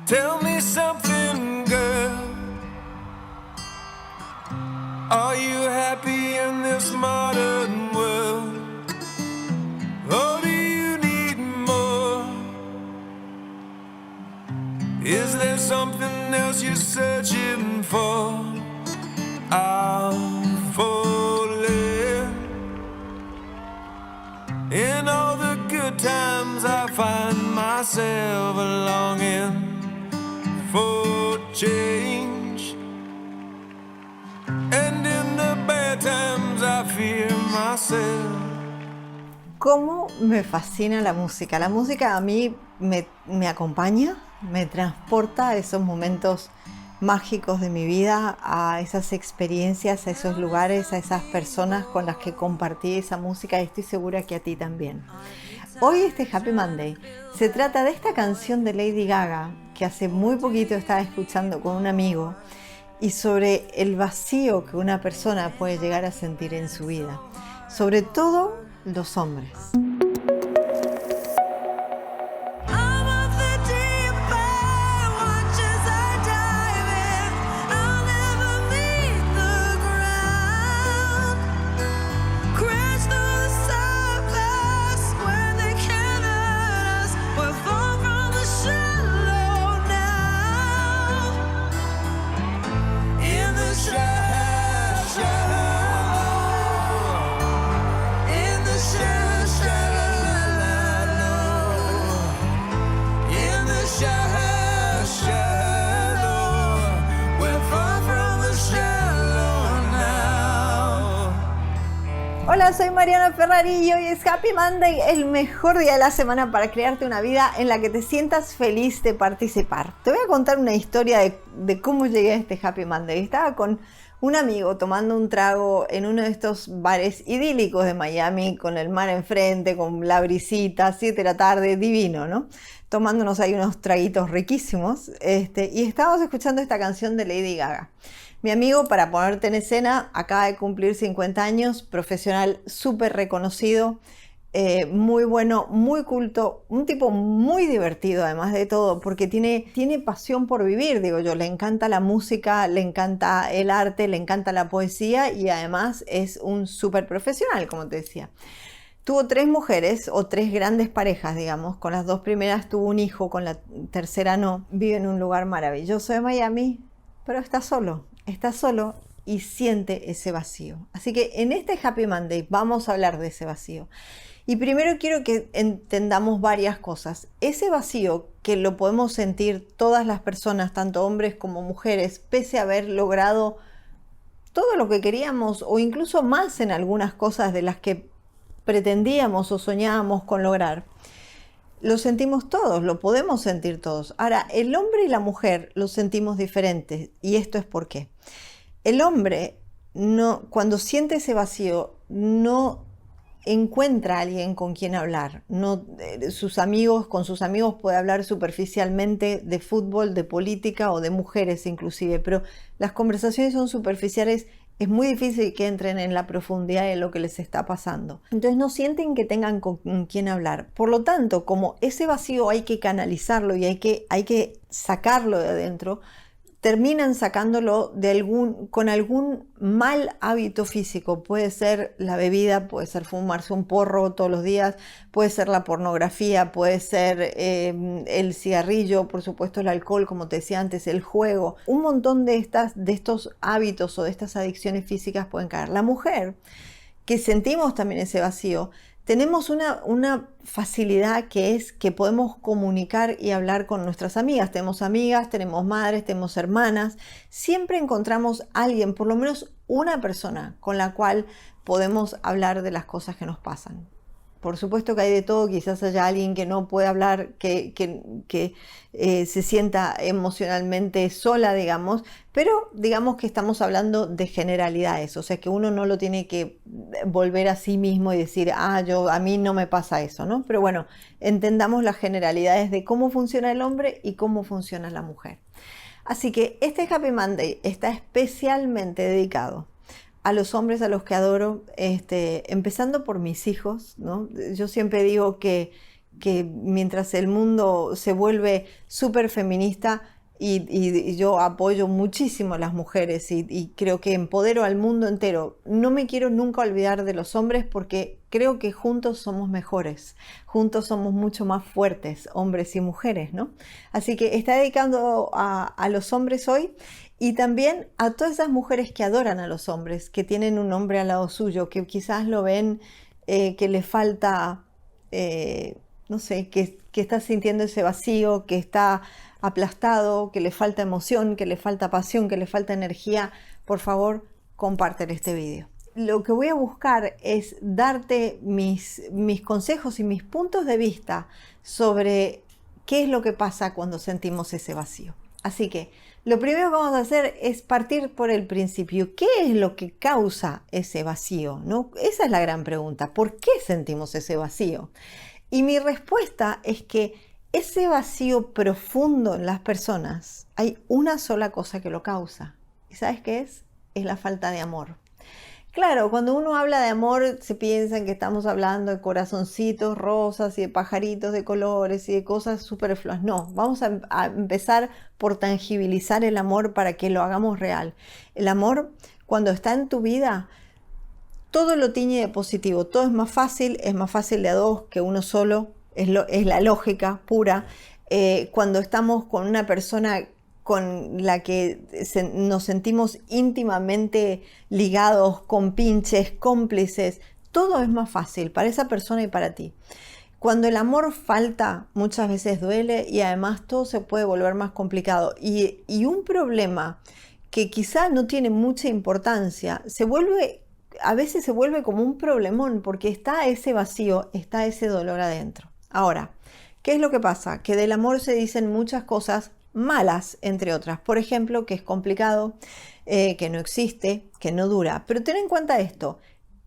Tell me something, girl. Are you happy in this modern world? Or do you need more? Is there something else you're searching for? I'm falling. In all the good times I find myself longing for change, and in the bad times I fear myself. ¿Cómo me fascina la música? La música a mí me acompaña, me transporta a esos momentos mágicos de mi vida, a esas experiencias, a esos lugares, a esas personas con las que compartí esa música, y estoy segura que a ti también. Hoy este Happy Monday se trata de esta canción de Lady Gaga que hace muy poquito estaba escuchando con un amigo, y sobre el vacío que una persona puede llegar a sentir en su vida, sobre todo los hombres. Hola, soy Mariana Ferrari y hoy es Happy Monday, el mejor día de la semana para crearte una vida en la que te sientas feliz de participar. Te voy a contar una historia de cómo llegué a este Happy Monday. Estaba con un amigo tomando un trago en uno de estos bares idílicos de Miami, con el mar enfrente, con la brisita, 7 de la tarde, divino, ¿no? Tomándonos ahí unos traguitos riquísimos, y estábamos escuchando esta canción de Lady Gaga. Mi amigo, para ponerte en escena, acaba de cumplir 50 años, profesional súper reconocido, muy bueno, muy culto, un tipo muy divertido además de todo, porque tiene pasión por vivir, digo yo, le encanta la música, le encanta el arte, le encanta la poesía y además es un súper profesional, como te decía. Tuvo 3 mujeres o 3 grandes parejas, digamos, con las 2 primeras tuvo un hijo, con la tercera no, vive en un lugar maravilloso de Miami, pero está solo y siente ese vacío. Así que en este Happy Monday vamos a hablar de ese vacío. Y primero quiero que entendamos varias cosas. Ese vacío que lo podemos sentir todas las personas, tanto hombres como mujeres, pese a haber logrado todo lo que queríamos o incluso más en algunas cosas de las que pretendíamos o soñábamos con lograr. Lo sentimos todos, lo podemos sentir todos. Ahora, el hombre y la mujer lo sentimos diferentes, y esto es por qué. El hombre, cuando siente ese vacío, no encuentra a alguien con quien hablar. Con sus amigos puede hablar superficialmente de fútbol, de política o de mujeres inclusive, pero las conversaciones son superficiales. Es muy difícil que entren en la profundidad de lo que les está pasando. Entonces no sienten que tengan con quién hablar. Por lo tanto, como ese vacío hay que canalizarlo y hay que sacarlo de adentro, terminan sacándolo con algún mal hábito físico. Puede ser la bebida, puede ser fumarse un porro todos los días, puede ser la pornografía, puede ser el cigarrillo, por supuesto el alcohol, como te decía antes, el juego. Un montón de estos hábitos o de estas adicciones físicas pueden caer. La mujer, que sentimos también ese vacío, tenemos una facilidad que es que podemos comunicar y hablar con nuestras amigas. Tenemos amigas, tenemos madres, tenemos hermanas. Siempre encontramos a alguien, por lo menos una persona, con la cual podemos hablar de las cosas que nos pasan. Por supuesto que hay de todo, quizás haya alguien que no puede hablar, que se sienta emocionalmente sola, digamos, pero digamos que estamos hablando de generalidades, o sea que uno no lo tiene que volver a sí mismo y decir, a mí no me pasa eso, ¿no? Pero bueno, entendamos las generalidades de cómo funciona el hombre y cómo funciona la mujer. Así que este Happy Monday está especialmente dedicado a los hombres a los que adoro, empezando por mis hijos, ¿no? Yo siempre digo que que mientras el mundo se vuelve súper feminista, y yo apoyo muchísimo a las mujeres y creo que empodero al mundo entero. No me quiero nunca olvidar de los hombres porque creo que juntos somos mejores, juntos somos mucho más fuertes, hombres y mujeres, ¿no? Así que está dedicando a los hombres hoy y también a todas esas mujeres que adoran a los hombres, que tienen un hombre al lado suyo, que quizás lo ven que le falta, no sé, que está sintiendo ese vacío, que está aplastado, que le falta emoción, que le falta pasión, que le falta energía. Por favor, compártelo este video. Lo que voy a buscar es darte mis consejos y mis puntos de vista sobre qué es lo que pasa cuando sentimos ese vacío. Así que lo primero que vamos a hacer es partir por el principio. ¿Qué es lo que causa ese vacío? ¿No? Esa es la gran pregunta. ¿Por qué sentimos ese vacío? Y mi respuesta es que ese vacío profundo en las personas, hay una sola cosa que lo causa. ¿Y sabes qué es? Es la falta de amor. Claro, cuando uno habla de amor se piensa en que estamos hablando de corazoncitos rosas y de pajaritos de colores y de cosas superfluas. No, vamos a empezar por tangibilizar el amor para que lo hagamos real. El amor, cuando está en tu vida, todo lo tiñe de positivo. Todo es más fácil de a dos que uno solo. Es la lógica pura. Cuando estamos con una persona con la que nos sentimos íntimamente ligados, compinches, cómplices, todo es más fácil para esa persona y para ti. Cuando el amor falta, muchas veces duele y además todo se puede volver más complicado. Y un problema que quizá no tiene mucha importancia, a veces se vuelve como un problemón porque está ese vacío, está ese dolor adentro. Ahora, ¿qué es lo que pasa? Que del amor se dicen muchas cosas malas, entre otras. Por ejemplo, que es complicado, que no existe, que no dura. Pero ten en cuenta esto,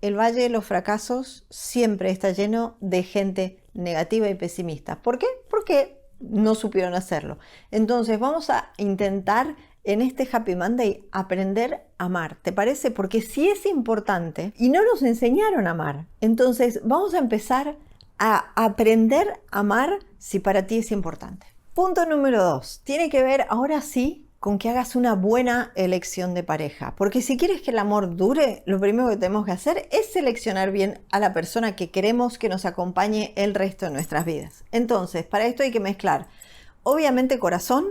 el Valle de los Fracasos siempre está lleno de gente negativa y pesimista. ¿Por qué? Porque no supieron hacerlo. Entonces vamos a intentar en este Happy Monday aprender a amar. ¿Te parece? Porque sí es importante y no nos enseñaron a amar. Entonces vamos a empezar a aprender a amar si para ti es importante. Punto número 2. Tiene que ver ahora sí con que hagas una buena elección de pareja. Porque si quieres que el amor dure, lo primero que tenemos que hacer es seleccionar bien a la persona que queremos que nos acompañe el resto de nuestras vidas. Entonces, para esto hay que mezclar, obviamente, corazón,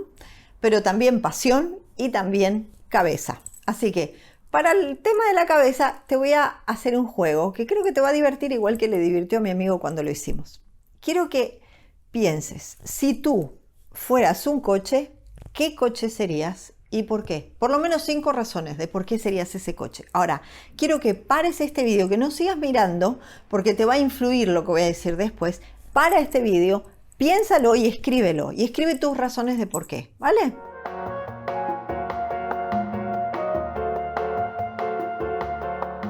pero también pasión y también cabeza. Así que, para el tema de la cabeza, te voy a hacer un juego que creo que te va a divertir igual que le divirtió a mi amigo cuando lo hicimos. Quiero que pienses, si tú fueras un coche, ¿qué coche serías y por qué? Por lo menos 5 razones de por qué serías ese coche. Ahora, quiero que pares este video, que no sigas mirando porque te va a influir lo que voy a decir después. Para este video, piénsalo y escríbelo. Y escribe tus razones de por qué, ¿vale?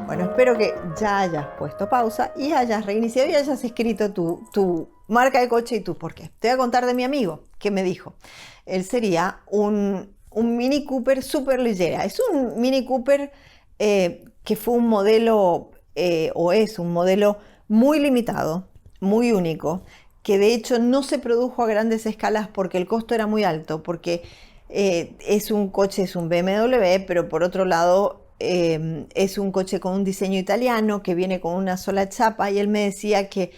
Bueno, espero que ya hayas puesto pausa y hayas reiniciado y hayas escrito tu marca de coche y tu por qué. Te voy a contar de mi amigo que me dijo. Él sería un Mini Cooper súper ligera. Es un Mini Cooper que fue un modelo o es un modelo muy limitado, muy único, que de hecho no se produjo a grandes escalas porque el costo era muy alto, porque es un coche, es un BMW, pero por otro lado es un coche con un diseño italiano que viene con una sola chapa y él me decía que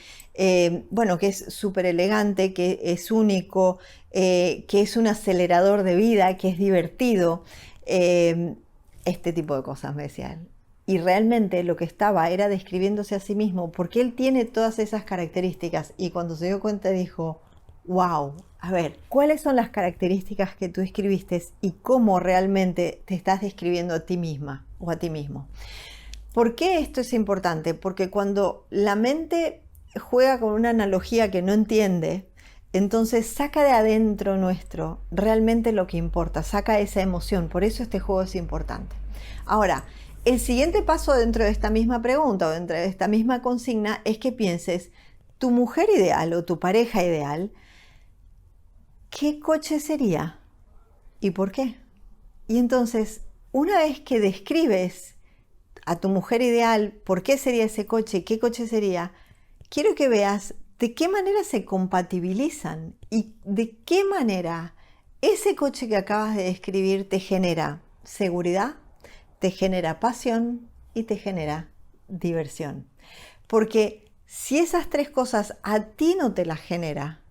bueno, que es súper elegante, que es único, que es un acelerador de vida, que es divertido, este tipo de cosas me decía él. Y realmente lo que estaba era describiéndose a sí mismo porque él tiene todas esas características y cuando se dio cuenta dijo, wow, a ver, ¿cuáles son las características que tú escribiste y cómo realmente te estás describiendo a ti misma o a ti mismo? ¿Por qué esto es importante? Porque cuando la mente juega con una analogía que no entiende, entonces saca de adentro nuestro realmente lo que importa, saca esa emoción. Por eso este juego es importante. Ahora, el siguiente paso dentro de esta misma pregunta o dentro de esta misma consigna es que pienses, tu mujer ideal o tu pareja ideal, ¿qué coche sería? ¿Y por qué? Y entonces, una vez que describes a tu mujer ideal, por qué sería ese coche, qué coche sería, quiero que veas de qué manera se compatibilizan y de qué manera ese coche que acabas de describir te genera seguridad, te genera pasión y te genera diversión. Porque si esas tres cosas a ti no te las genera,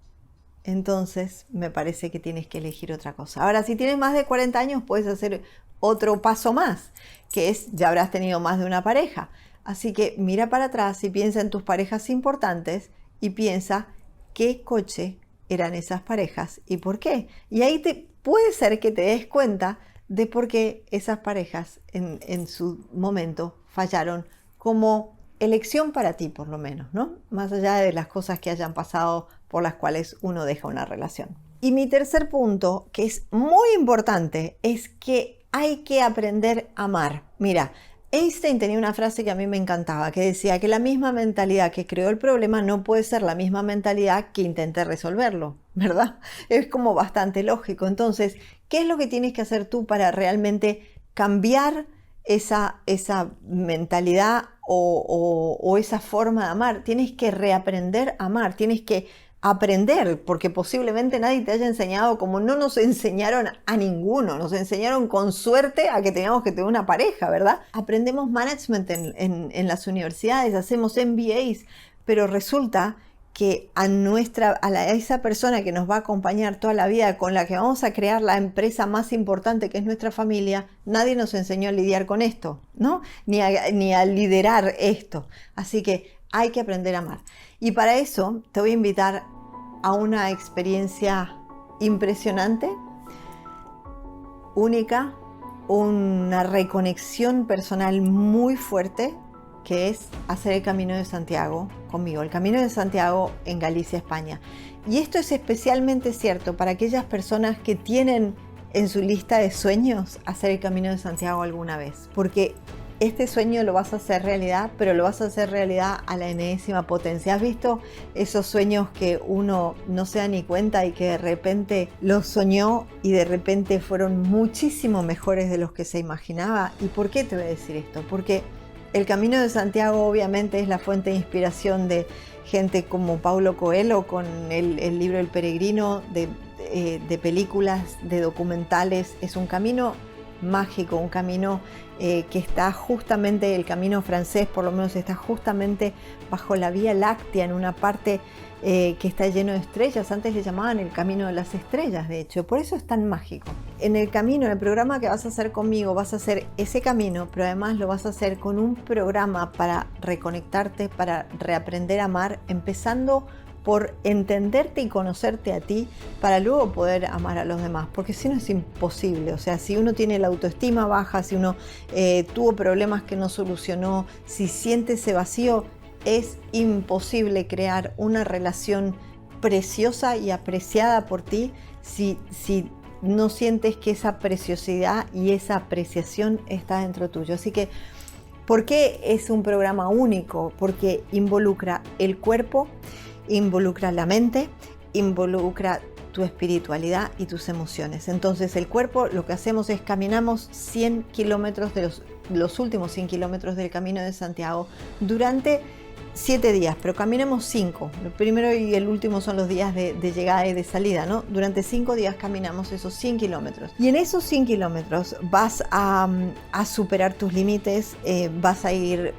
entonces me parece que tienes que elegir otra cosa. Ahora, si tienes más de 40 años, puedes hacer otro paso más, que es, ya habrás tenido más de una pareja. Así que mira para atrás y piensa en tus parejas importantes y piensa qué coche eran esas parejas y por qué. Y ahí puede ser que te des cuenta de por qué esas parejas en su momento fallaron como elección para ti, por lo menos, ¿no? Más allá de las cosas que hayan pasado por las cuales uno deja una relación. Y mi tercer punto, que es muy importante, es que hay que aprender a amar. Mira, Einstein tenía una frase que a mí me encantaba, que decía que la misma mentalidad que creó el problema no puede ser la misma mentalidad que intente resolverlo, ¿verdad? Es como bastante lógico. Entonces, ¿qué es lo que tienes que hacer tú para realmente cambiar esa mentalidad o esa forma de amar? Tienes que reaprender a amar, tienes que aprender, porque posiblemente nadie te haya enseñado como no nos enseñaron a ninguno, nos enseñaron con suerte a que teníamos que tener una pareja, ¿verdad? Aprendemos management en las universidades, hacemos MBAs, pero resulta que a esa persona que nos va a acompañar toda la vida, con la que vamos a crear la empresa más importante que es nuestra familia, nadie nos enseñó a lidiar con esto, ¿no? Ni a liderar esto. Así que hay que aprender a amar. Y para eso te voy a invitar a una experiencia impresionante, única, una reconexión personal muy fuerte, que es hacer el Camino de Santiago conmigo, el Camino de Santiago en Galicia, España. Y esto es especialmente cierto para aquellas personas que tienen en su lista de sueños hacer el Camino de Santiago alguna vez, porque este sueño lo vas a hacer realidad, pero lo vas a hacer realidad a la enésima potencia. ¿Has visto esos sueños que uno no se da ni cuenta y que de repente los soñó y de repente fueron muchísimo mejores de los que se imaginaba? ¿Y por qué te voy a decir esto? Porque el Camino de Santiago obviamente es la fuente de inspiración de gente como Paulo Coelho con el libro El Peregrino, de películas, de documentales. Es un camino mágico, un camino que está justamente, el camino francés por lo menos está justamente bajo la Vía Láctea, en una parte que está lleno de estrellas. Antes le llamaban el camino de las estrellas, de hecho, por eso es tan mágico. En el camino, en el programa que vas a hacer conmigo, vas a hacer ese camino, pero además lo vas a hacer con un programa para reconectarte, para reaprender a amar, empezando por entenderte y conocerte a ti para luego poder amar a los demás, porque si no es imposible. O sea, si uno tiene la autoestima baja, si uno tuvo problemas que no solucionó, si siente ese vacío, es imposible crear una relación preciosa y apreciada por ti si no sientes que esa preciosidad y esa apreciación está dentro tuyo. Así que, ¿por qué es un programa único? Porque involucra el cuerpo, involucra la mente, involucra tu espiritualidad y tus emociones. Entonces el cuerpo, lo que hacemos es caminamos 100 kilómetros de los últimos 100 kilómetros del Camino de Santiago durante 7 días, pero caminamos 5. El primero y el último son los días de llegada y de salida, ¿no? Durante 5 días caminamos esos 100 kilómetros. Y en esos 100 kilómetros vas a superar tus límites, vas a ir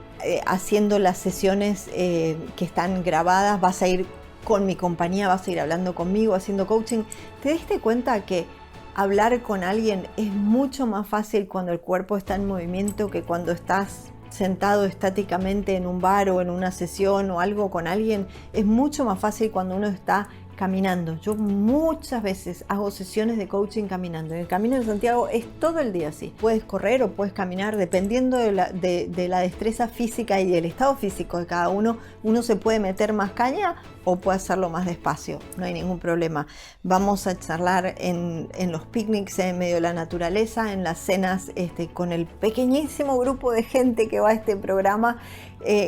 haciendo las sesiones que están grabadas, vas a ir con mi compañía, vas a ir hablando conmigo, haciendo coaching. ¿Te diste cuenta que hablar con alguien es mucho más fácil cuando el cuerpo está en movimiento que cuando estás sentado estáticamente en un bar o en una sesión o algo con alguien? Es mucho más fácil cuando uno está caminando. Yo muchas veces hago sesiones de coaching caminando. En el Camino de Santiago es todo el día así. Puedes correr o puedes caminar dependiendo de la destreza física y del estado físico de cada uno. Uno se puede meter más caña o puede hacerlo más despacio. No hay ningún problema. Vamos a charlar en los picnics en medio de la naturaleza, en las cenas con el pequeñísimo grupo de gente que va a este programa,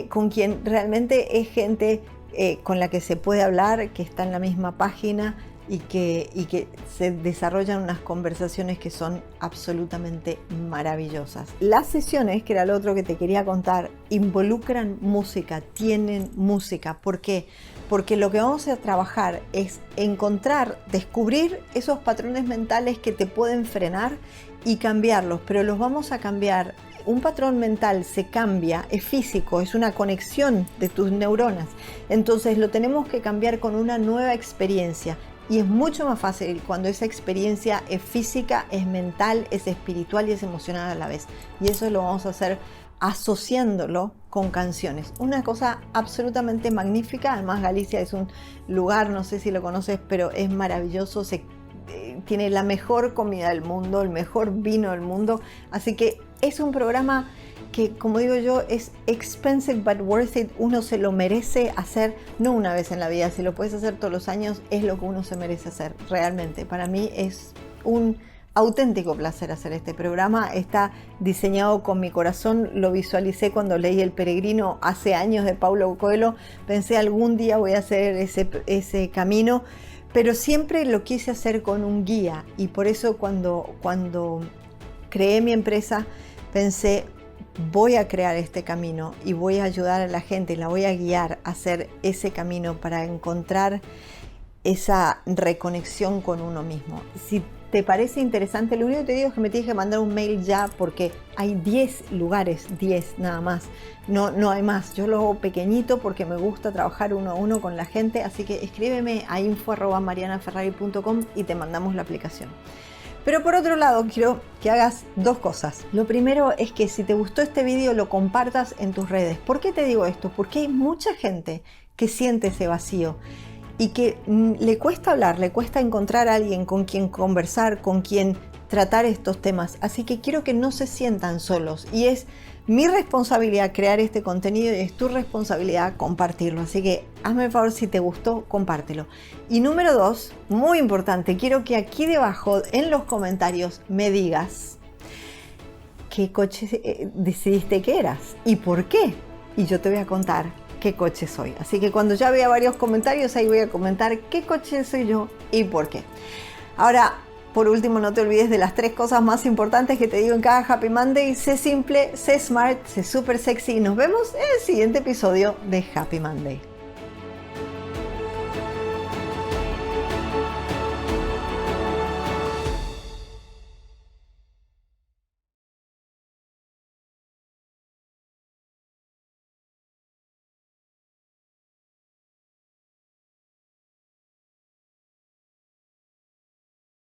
con quien realmente es gente con la que se puede hablar, que está en la misma página y que se desarrollan unas conversaciones que son absolutamente maravillosas. Las sesiones, que era lo otro que te quería contar, involucran música, tienen música. ¿Por qué? Porque lo que vamos a trabajar es encontrar, descubrir esos patrones mentales que te pueden frenar y cambiarlos, pero los vamos a cambiar. Un patrón mental se cambia, es físico, es una conexión de tus neuronas. Entonces lo tenemos que cambiar con una nueva experiencia. Y es mucho más fácil cuando esa experiencia es física, es mental, es espiritual y es emocional a la vez. Y eso lo vamos a hacer asociándolo con canciones. Una cosa absolutamente magnífica. Además, Galicia es un lugar, no sé si lo conoces, pero es maravilloso. Tiene la mejor comida del mundo, el mejor vino del mundo. Así que es un programa que, como digo yo, es expensive but worth it. Uno se lo merece hacer, no una vez en la vida. Si lo puedes hacer todos los años, es lo que uno se merece hacer, realmente. Para mí es un auténtico placer hacer este programa. Está diseñado con mi corazón. Lo visualicé cuando leí El Peregrino hace años de Paulo Coelho. Pensé algún día voy a hacer ese camino, pero siempre lo quise hacer con un guía. Y por eso cuando creé mi empresa, pensé, voy a crear este camino y voy a ayudar a la gente, la voy a guiar a hacer ese camino para encontrar esa reconexión con uno mismo. Si te parece interesante, lo único que te digo es que me tienes que mandar un mail ya, porque hay 10 lugares, 10 nada más, no hay más. Yo lo hago pequeñito porque me gusta trabajar uno a uno con la gente, así que escríbeme a info@marianaferrari.com y te mandamos la aplicación. Pero por otro lado, quiero que hagas dos cosas. Lo primero es que si te gustó este video, lo compartas en tus redes. ¿Por qué te digo esto? Porque hay mucha gente que siente ese vacío y que le cuesta hablar, le cuesta encontrar a alguien con quien conversar, con quien tratar estos temas. Así que quiero que no se sientan solos. Y es mi responsabilidad crear este contenido y es tu responsabilidad compartirlo. Así que hazme el favor, si te gustó, compártelo. Y número 2, muy importante, quiero que aquí debajo en los comentarios me digas qué coche decidiste que eras y por qué. Y yo te voy a contar qué coche soy. Así que cuando ya vea varios comentarios, ahí voy a comentar qué coche soy yo y por qué. Ahora, por último, no te olvides de las 3 cosas más importantes que te digo en cada Happy Monday. Sé simple, sé smart, sé súper sexy y nos vemos en el siguiente episodio de Happy Monday.